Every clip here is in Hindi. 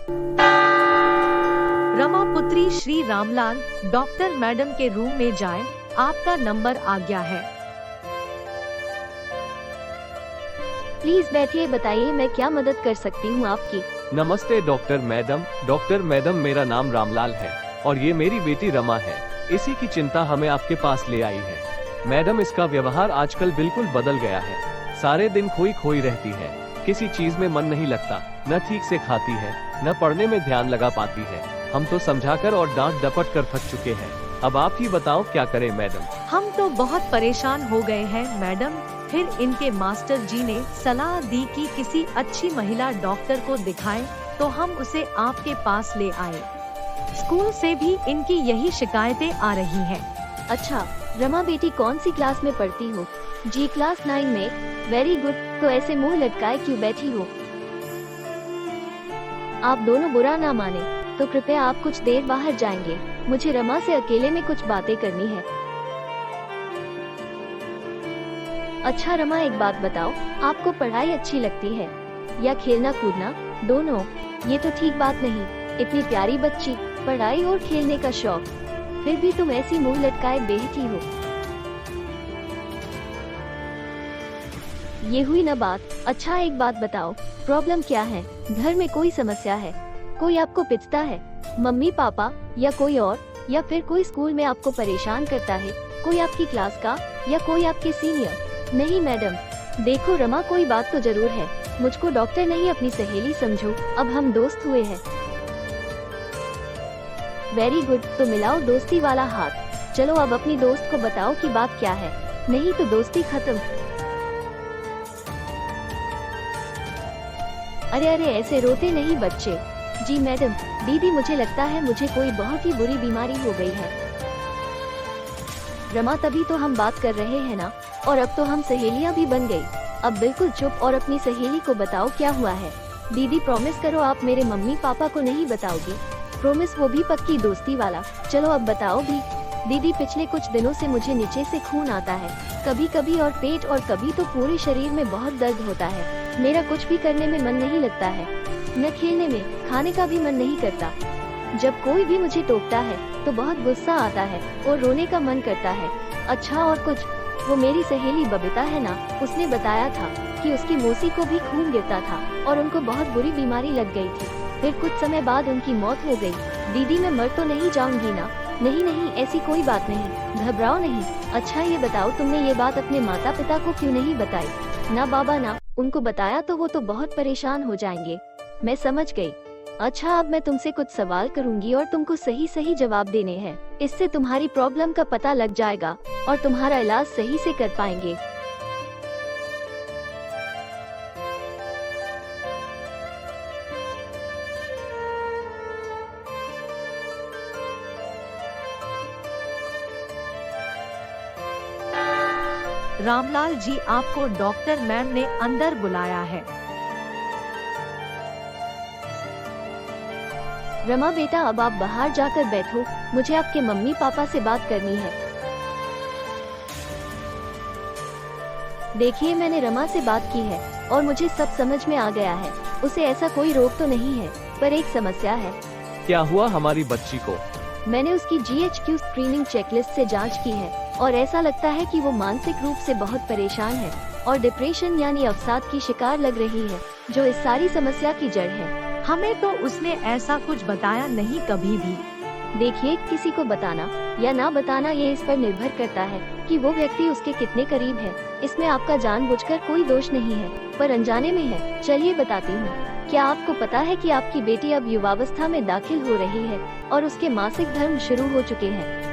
रमा पुत्री श्री रामलाल, डॉक्टर मैडम के रूम में जाएं, आपका नंबर आ गया है। प्लीज बैठिए, बताइए मैं क्या मदद कर सकती हूँ आपकी। नमस्ते डॉक्टर मैडम। डॉक्टर मैडम, मेरा नाम रामलाल है और ये मेरी बेटी रमा है। इसी की चिंता हमें आपके पास ले आई है। मैडम, इसका व्यवहार आजकल बिल्कुल बदल गया है। सारे दिन खोई खोई रहती है, किसी चीज में मन नहीं लगता, न ठीक से खाती है, न पढ़ने में ध्यान लगा पाती है। हम तो समझाकर और डांट डपट कर थक चुके हैं। अब आप ही बताओ क्या करें मैडम। हम तो बहुत परेशान हो गए हैं मैडम। फिर इनके मास्टर जी ने सलाह दी कि किसी अच्छी महिला डॉक्टर को दिखाएं, तो हम उसे आपके पास ले आए। स्कूल से भी इनकी यही शिकायतें आ रही हैं। अच्छा रमा बेटी, कौन सी क्लास में पढ़ती हो? जी क्लास 9 में। Very good. तो ऐसे मुंह लटकाए क्यों बैठी हो? आप दोनों बुरा ना माने तो कृपया आप कुछ देर बाहर जाएंगे। मुझे रमा से अकेले में कुछ बातें करनी है। अच्छा रमा, एक बात बताओ, आपको पढ़ाई अच्छी लगती है या खेलना कूदना, दोनों? ये तो ठीक बात नहीं। इतनी प्यारी बच्ची, पढ़ाई और खेलने का शौक, फिर भी तुम ऐसी मुंह लटकाए बैठी हो। ये हुई ना बात। अच्छा एक बात बताओ, प्रॉब्लम क्या है? घर में कोई समस्या है? कोई आपको पिटता है? मम्मी पापा या कोई और? या फिर कोई स्कूल में आपको परेशान करता है? कोई आपकी क्लास का या कोई आपके सीनियर? नहीं मैडम, देखो रमा, कोई बात तो जरूर है। मुझको डॉक्टर नहीं अपनी सहेली समझो, अब हम दोस्त हुए हैं। वेरी गुड, तो मिलाओ दोस्ती वाला हाथ। चलो अब अपनी दोस्त को बताओ कि बात क्या है, नहीं तो दोस्ती खत्म। अरे अरे, ऐसे रोते नहीं बच्चे। जी मैडम, दीदी मुझे लगता है मुझे कोई बहुत ही बुरी बीमारी हो गई है। रमा, तभी तो हम बात कर रहे हैं ना, और अब तो हम सहेलियां भी बन गई। अब बिल्कुल चुप और अपनी सहेली को बताओ क्या हुआ है। दीदी प्रॉमिस करो आप मेरे मम्मी पापा को नहीं बताओगी। प्रॉमिस, वो भी पक्की दोस्ती वाला। चलो अब बताओ भी। दीदी, पिछले कुछ दिनों से मुझे नीचे से खून आता है, कभी कभी और पेट, और कभी तो पूरे शरीर में बहुत दर्द होता है। मेरा कुछ भी करने में मन नहीं लगता है, न खेलने में, खाने का भी मन नहीं करता। जब कोई भी मुझे टोकता है तो बहुत गुस्सा आता है और रोने का मन करता है। अच्छा और कुछ? वो मेरी सहेली बबीता है ना, उसने बताया था कि उसकी मौसी को भी खून गिरता था और उनको बहुत बुरी बीमारी लग गई थी। फिर कुछ समय बाद उनकी मौत हो गई। दीदी, मैं मर तो नहीं जाऊंगी ना? नहीं नहीं, ऐसी कोई बात नहीं, घबराओ नहीं। अच्छा ये बताओ, तुमने ये बात अपने माता पिता को क्यों नहीं बताई? ना बाबा ना, उनको बताया तो वो तो बहुत परेशान हो जाएंगे। मैं समझ गई। अच्छा अब मैं तुमसे कुछ सवाल करूंगी और तुमको सही सही जवाब देने हैं। इससे तुम्हारी प्रॉब्लम का पता लग जाएगा और तुम्हारा इलाज सही से कर पाएंगे। रामलाल जी, आपको डॉक्टर मैम ने अंदर बुलाया है। रमा बेटा, अब आप बाहर जाकर बैठो, मुझे आपके मम्मी पापा से बात करनी है। देखिए, मैंने रमा से बात की है और मुझे सब समझ में आ गया है। उसे ऐसा कोई रोग तो नहीं है, पर एक समस्या है। क्या हुआ हमारी बच्ची को? मैंने उसकी GHQ स्क्रीनिंग चेकलिस्ट से जांच की है और ऐसा लगता है कि वो मानसिक रूप से बहुत परेशान है और डिप्रेशन यानी अवसाद की शिकार लग रही है, जो इस सारी समस्या की जड़ है। हमें तो उसने ऐसा कुछ बताया नहीं कभी भी। देखिए, किसी को बताना या ना बताना ये इस पर निर्भर करता है कि वो व्यक्ति उसके कितने करीब है। इसमें आपका जानबूझकर कोई दोष नहीं है, पर अनजाने में है। चलिए बताती हूँ। क्या आपको पता है कि आपकी बेटी अब युवावस्था में दाखिल हो रही है और उसके मासिक धर्म शुरू हो चुके हैं?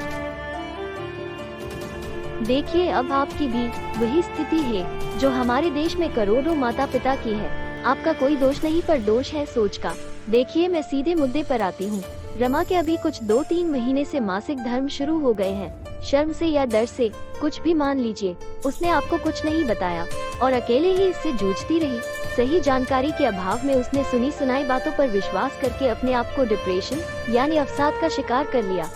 देखिए, अब आपकी भी वही स्थिति है जो हमारे देश में करोड़ों माता पिता की है। आपका कोई दोष नहीं, पर दोष है सोच का। देखिए, मैं सीधे मुद्दे पर आती हूँ। रमा के अभी कुछ 2-3 महीने से मासिक धर्म शुरू हो गए हैं। शर्म से या डर से, कुछ भी मान लीजिए, उसने आपको कुछ नहीं बताया और अकेले ही इससे जूझती रही। सही जानकारी के अभाव में उसने सुनी सुनाई बातों पर विश्वास करके अपने आप को डिप्रेशन यानी अवसाद का शिकार कर लिया।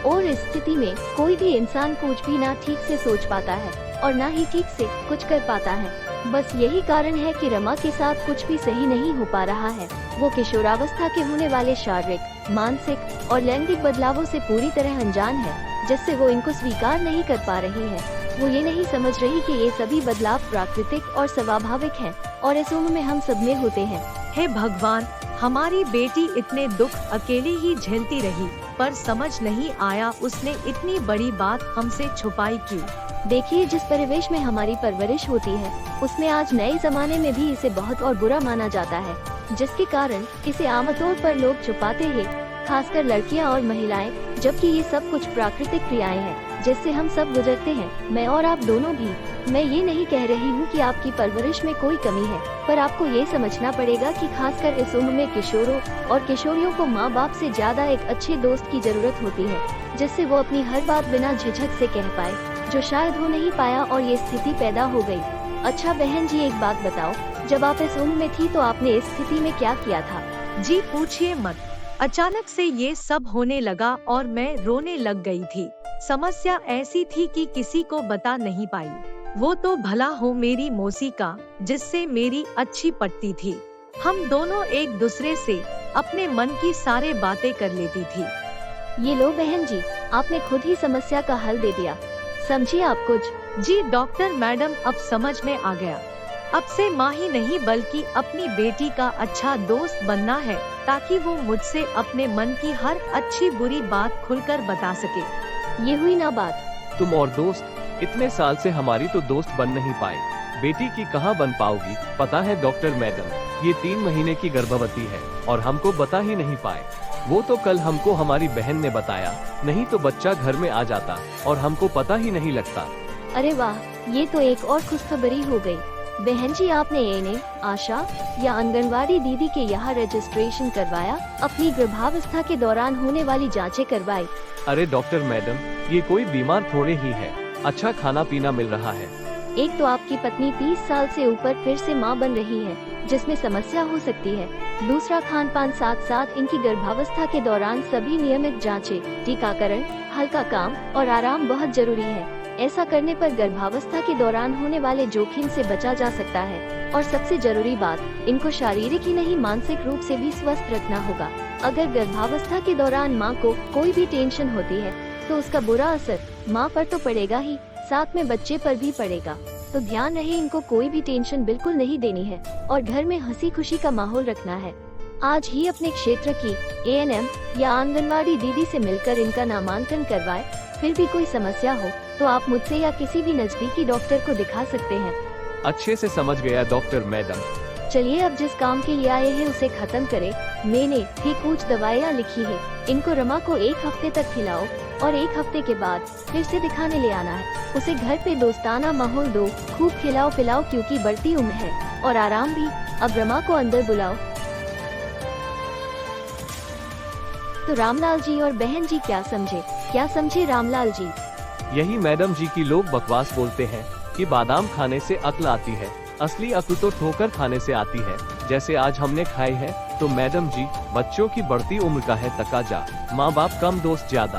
और इस स्थिति में कोई भी इंसान कुछ भी ना ठीक से सोच पाता है और ना ही ठीक से कुछ कर पाता है। बस यही कारण है कि रमा के साथ कुछ भी सही नहीं हो पा रहा है। वो किशोरावस्था के होने वाले शारीरिक, मानसिक और लैंगिक बदलावों से पूरी तरह अनजान है, जिससे वो इनको स्वीकार नहीं कर पा रही है। वो ये नहीं समझ रही कि ये सभी बदलाव प्राकृतिक और स्वाभाविक हैं और इस उम्र में हम सब में होते हैं। हे भगवान, हमारी बेटी इतने दुख अकेले ही झेलती रही, पर समझ नहीं आया उसने इतनी बड़ी बात हमसे छुपाई क्यों। देखिए, जिस परिवेश में हमारी परवरिश होती है उसमें आज नए जमाने में भी इसे बहुत और बुरा माना जाता है, जिसके कारण इसे आमतौर पर लोग छुपाते हैं, खासकर लड़कियां और महिलाएं, जबकि ये सब कुछ प्राकृतिक क्रियाएं हैं जिससे हम सब गुजरते हैं, मैं और आप दोनों भी। मैं ये नहीं कह रही हूँ कि आपकी परवरिश में कोई कमी है, पर आपको ये समझना पड़ेगा कि खासकर इस उम्र में किशोरों और किशोरियों को माँ बाप से ज्यादा एक अच्छे दोस्त की जरूरत होती है, जिससे वो अपनी हर बात बिना झिझक से कह पाए, जो शायद हो नहीं पाया और ये स्थिति पैदा हो गई। अच्छा बहन जी, एक बात बताओ, जब आप इस उम्र में थी तो आपने इस स्थिति में क्या किया था? जी पूछिए मत, अचानक से ये सब होने लगा और मैं रोने लग गई थी। समस्या ऐसी थी कि किसी को बता नहीं पाई। वो तो भला हो मेरी मौसी का, जिससे मेरी अच्छी पटती थी। हम दोनों एक दूसरे से अपने मन की सारे बातें कर लेती थी। ये लो बहन जी, आपने खुद ही समस्या का हल दे दिया। समझिए आप कुछ। जी डॉक्टर मैडम, अब समझ में आ गया। अब से माँ ही नहीं बल्कि अपनी बेटी का अच्छा दोस्त बनना है, ताकि वो मुझसे अपने मन की हर अच्छी बुरी बात खुलकर बता सके। ये हुई ना बात। तुम और दोस्त, इतने साल से हमारी तो दोस्त बन नहीं पाए, बेटी की कहाँ बन पाओगी। पता है डॉक्टर मैडम, ये 3 महीने की गर्भवती है और हमको बता ही नहीं पाए। वो तो कल हमको हमारी बहन ने बताया, नहीं तो बच्चा घर में आ जाता और हमको पता ही नहीं लगता। अरे वाह, ये तो एक और खुशखबरी हो गई। बहन जी, आपने एएनएम, आशा या आंगनवाड़ी दीदी के यहाँ रजिस्ट्रेशन करवाया? अपनी गर्भावस्था के दौरान होने वाली जांचें करवाई? अरे डॉक्टर मैडम, ये कोई बीमार थोड़े ही है, अच्छा खाना पीना मिल रहा है। एक तो आपकी पत्नी 30 साल से ऊपर फिर से मां बन रही है, जिसमें समस्या हो सकती है। दूसरा, खान पान, साथ साथ इनकी गर्भावस्था के दौरान सभी नियमित जांचें, टीकाकरण, हल्का काम और आराम बहुत जरूरी है। ऐसा करने पर गर्भावस्था के दौरान होने वाले जोखिम से बचा जा सकता है। और सबसे जरूरी बात, इनको शारीरिक ही नहीं मानसिक रूप से भी स्वस्थ रखना होगा। अगर गर्भावस्था के दौरान माँ को कोई भी टेंशन होती है तो उसका बुरा असर माँ पर तो पड़ेगा ही, साथ में बच्चे पर भी पड़ेगा। तो ध्यान रहे, इनको कोई भी टेंशन बिल्कुल नहीं देनी है और घर में हंसी खुशी का माहौल रखना है। आज ही अपने क्षेत्र की एएनएम या आंगनवाड़ी दीदी से मिलकर इनका नामांकन करवाएं। फिर भी कोई समस्या हो तो आप मुझसे या किसी भी नजदीकी डॉक्टर को दिखा सकते हैं। अच्छे से समझ गया डॉक्टर मैडम। चलिए, अब जिस काम के लिए आए हैं उसे खत्म करें। मैंने भी कुछ दवाइयाँ लिखी है, इनको रमा को 1 हफ्ते तक खिलाओ और 1 हफ्ते के बाद फिर से दिखाने ले आना है। उसे घर पे दोस्ताना माहौल दो, खूब खिलाओ पिलाओ क्योंकि बढ़ती उम्र है, और आराम भी। अब रमा को अंदर बुलाओ। तो रामलाल जी और बहन जी क्या समझे रामलाल जी? यही मैडम जी की लोग बकवास बोलते हैं कि बादाम खाने से अक्ल आती है। असली अक्ल तो ठोकर खाने से आती है, जैसे आज हमने खाई है। तो मैडम जी, बच्चों की बढ़ती उम्र का है तकाजा, माँ बाप कम दोस्त ज्यादा।